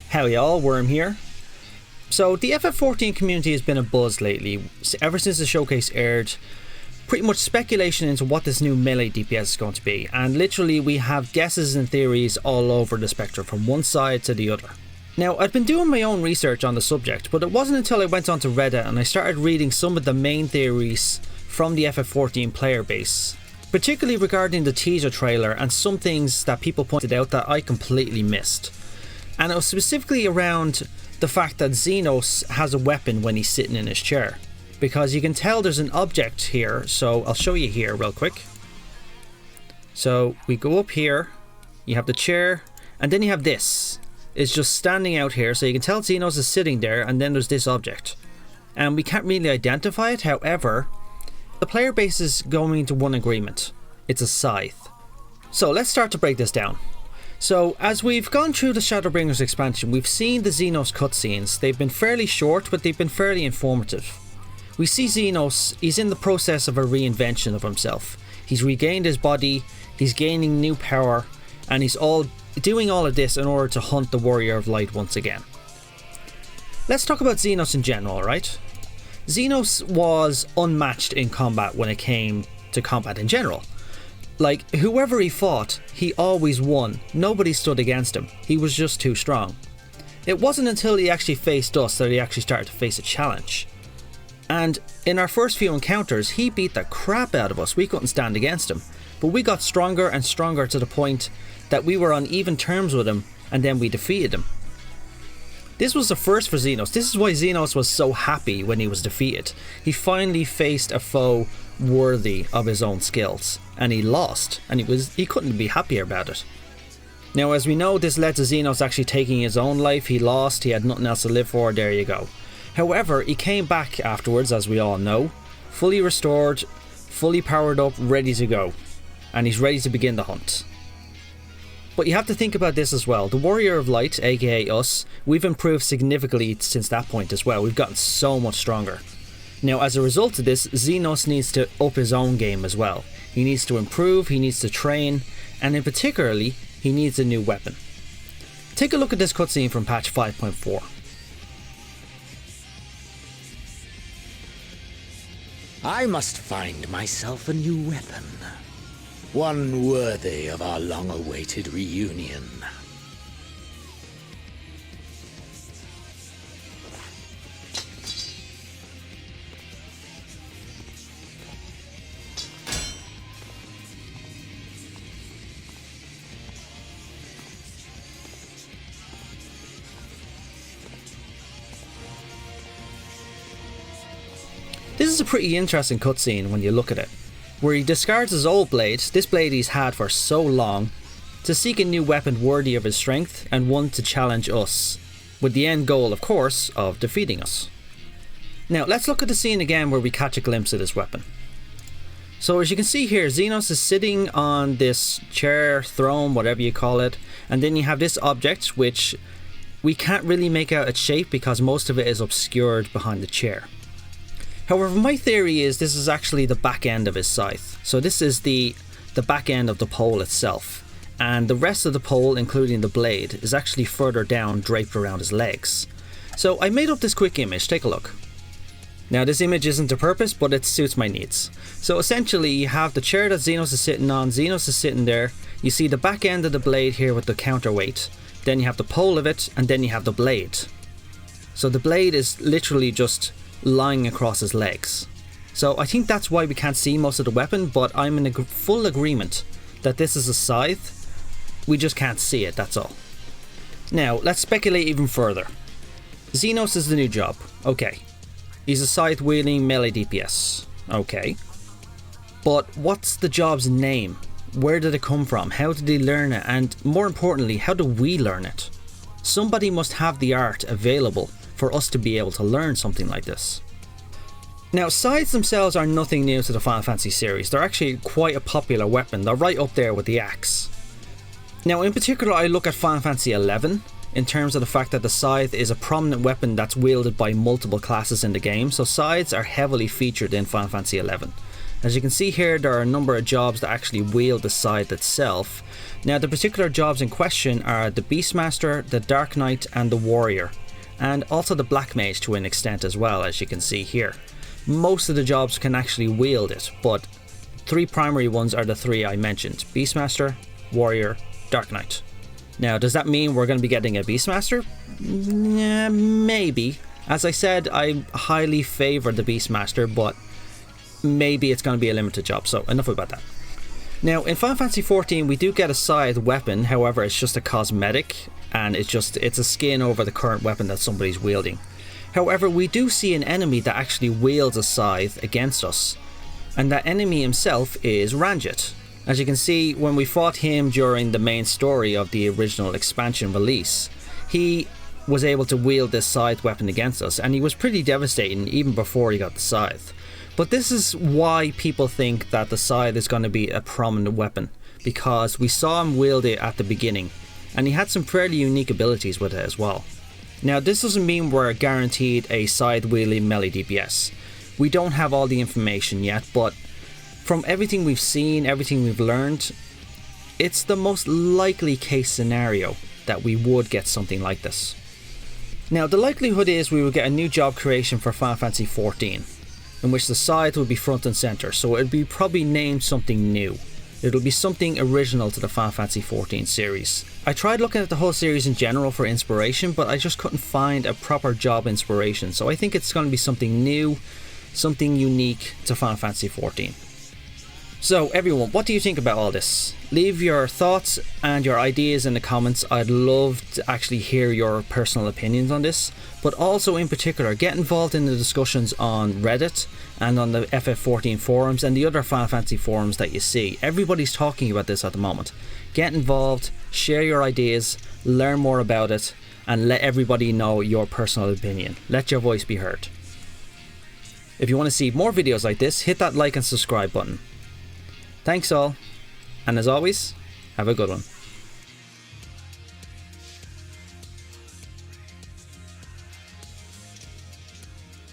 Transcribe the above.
Howdy y'all, Wyrm here. So the FF14 community has been a buzz lately, ever since the showcase aired. Pretty much speculation into what this new melee DPS is going to be, and literally we have guesses and theories all over the spectrum from one side to the other. Now, I've been doing my own research on the subject, but it wasn't until I went onto Reddit and I started reading some of the main theories from the FF14 player base, particularly regarding the teaser trailer and some things that people pointed out that I completely missed. And it was specifically around the fact that Zenos has a weapon when he's sitting in his chair, because you can tell there's an object here, so I'll show you here real quick. So we go up here, you have the chair, and then you have this. It's just standing out here, so you can tell Zenos is sitting there, and then there's this object. And we can't really identify it, however, the player base is going to one agreement. It's a scythe. So let's start to break this down. So as we've gone through the Shadowbringers expansion, we've seen the Zenos cutscenes. They've been fairly short, but they've been fairly informative. We see Zenos, he's in the process of a reinvention of himself. He's regained his body, he's gaining new power, and he's doing all of this in order to hunt the Warrior of Light once again. Let's talk about Zenos in general, right? Zenos was unmatched in combat when it came to combat in general. Like, whoever he fought, he always won. Nobody stood against him. He was just too strong. It wasn't until he actually faced us that he actually started to face a challenge. And in our first few encounters, he beat the crap out of us. We couldn't stand against him. But we got stronger and stronger to the point that we were on even terms with him, and then we defeated him. This was the first for Zenos. This is why Zenos was so happy when he was defeated. He finally faced a foe worthy of his own skills, and he lost, and he couldn't be happier about it. Now, as we know, this led to Zenos actually taking his own life. He lost, he had nothing else to live for, there you go. However, he came back afterwards, as we all know, fully restored, fully powered up, ready to go, and he's ready to begin the hunt. But you have to think about this as well. The Warrior of Light, aka us, we've improved significantly since that point as well. We've gotten so much stronger. Now, as a result of this, Zenos needs to up his own game as well. He needs to improve, he needs to train, and in particularly, he needs a new weapon. Take a look at this cutscene from patch 5.4. I must find myself a new weapon. One worthy of our long-awaited reunion. This is a pretty interesting cutscene when you look at it, where he discards his old blade, this blade he's had for so long, to seek a new weapon worthy of his strength and one to challenge us, with the end goal, of course, of defeating us. Now, let's look at the scene again where we catch a glimpse of this weapon. So as you can see here, Zenos is sitting on this chair, throne, whatever you call it, and then you have this object which we can't really make out its shape because most of it is obscured behind the chair. However, my theory is this is actually the back end of his scythe. So this is the back end of the pole itself. And the rest of the pole, including the blade, is actually further down, draped around his legs. So I made up this quick image, take a look. Now this image isn't to purpose, but it suits my needs. So essentially you have the chair that Zenos is sitting on, Zenos is sitting there, you see the back end of the blade here with the counterweight, then you have the pole of it, and then you have the blade. So the blade is literally just lying across his legs. So I think that's why we can't see most of the weapon, but I'm in full agreement that this is a scythe. We just can't see it, that's all. Now, let's speculate even further. Zenos is the new job. Okay. He's a Scythe Wielding melee DPS. Okay. But what's the job's name? Where did it come from? How did he learn it? And more importantly, how do we learn it? Somebody must have the art available for us to be able to learn something like this. Now, scythes themselves are nothing new to the Final Fantasy series. They're actually quite a popular weapon. They're right up there with the axe. Now, in particular, I look at Final Fantasy XI in terms of the fact that the scythe is a prominent weapon that's wielded by multiple classes in the game. So scythes are heavily featured in Final Fantasy XI. As you can see here, there are a number of jobs that actually wield the scythe itself. Now the particular jobs in question are the Beastmaster, the Dark Knight and the Warrior, and also the Black Mage to an extent as well, as you can see here. Most of the jobs can actually wield it, but 3 primary ones are the 3 I mentioned: Beastmaster, Warrior, Dark Knight. Now does that mean we're going to be getting a Beastmaster? Maybe. As I said, I highly favour the Beastmaster, but maybe it's going to be a limited job, so enough about that. Now in Final Fantasy XIV we do get a scythe weapon, however it's just a cosmetic and it's a skin over the current weapon that somebody's wielding. However, we do see an enemy that actually wields a scythe against us, and that enemy himself is Ranjit. As you can see, when we fought him during the main story of the original expansion release, he was able to wield this scythe weapon against us, and he was pretty devastating even before he got the scythe. But this is why people think that the scythe is going to be a prominent weapon, because we saw him wield it at the beginning, and he had some fairly unique abilities with it as well. Now this doesn't mean we're guaranteed a scythe wielding melee DPS. We don't have all the information yet, but from everything we've seen, everything we've learned, it's the most likely case scenario that we would get something like this. Now the likelihood is we will get a new job creation for Final Fantasy XIV, in which the scythe will be front and center, so it would be probably named something new. It'll be something original to the Final Fantasy XIV series. I tried looking at the whole series in general for inspiration, but I just couldn't find a proper job inspiration, so I think it's going to be something new, something unique to Final Fantasy XIV. So everyone, what do you think about all this? Leave your thoughts and your ideas in the comments. I'd love to actually hear your personal opinions on this, but also in particular get involved in the discussions on Reddit and on the FF14 forums and the other Final Fantasy forums that you see. Everybody's talking about this at the moment. Get involved, share your ideas, learn more about it, and let everybody know your personal opinion. Let your voice be heard. If you want to see more videos like this, hit that like and subscribe button. Thanks all, and as always, have a good one.